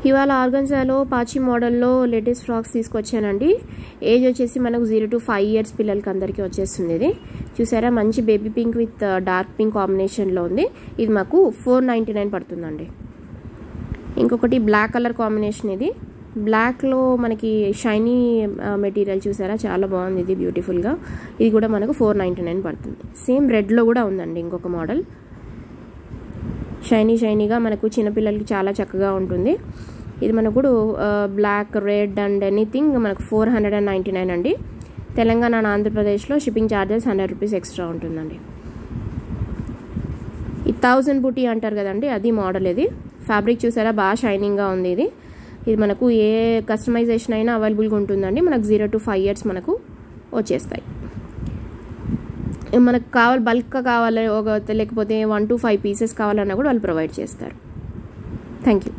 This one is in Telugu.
ఇవాళ ఆర్గన్జాలో పాచి మోడల్లో లేటెస్ట్ ఫ్రాక్స్ తీసుకొచ్చానండి. ఏజ్ వచ్చేసి మనకు 0 to 5 years పిల్లలకి అందరికీ వచ్చేస్తుంది. ఇది చూసారా, మంచి baby pink with dark pink కాంబినేషన్లో ఉంది. ఇది మాకు 499 పడుతుందండి. ఇంకొకటి బ్లాక్ కలర్ కాంబినేషన్. ఇది బ్లాక్లో మనకి షైనీ మెటీరియల్ చూసారా, చాలా బాగుంది. ఇది బ్యూటిఫుల్గా, ఇది కూడా మనకు 499 పడుతుంది. సేమ్ రెడ్లో కూడా ఉందండి ఇంకొక మోడల్. షైనీగా మనకు చిన్నపిల్లలకి చాలా చక్కగా ఉంటుంది. ఇది మనకు బ్లాక్, రెడ్ అండ్ ఎనీథింగ్ మనకు 499 అండి. తెలంగాణ అండ్ ఆంధ్రప్రదేశ్లో షిప్పింగ్ ఛార్జెస్ 100 రూపీస్ ఎక్స్ట్రా ఉంటుందండి. ఈ 1000 బూటీ అంటారు కదండి, అది మోడల్. ఇది ఫ్యాబ్రిక్ చూసారా, బాగా షైనింగ్గా ఉంది. ఇది మనకు ఏ కస్టమైజేషన్ అయినా అవైలబుల్గా ఉంటుందండి. మనకు 0 to 5 years మనకు వచ్చేస్తాయి. మనకు బల్క్గా కావాలి లేకపోతే 1 to 5 pieces కావాలన్నా కూడా వాళ్ళు ప్రొవైడ్ చేస్తారు. Thank you.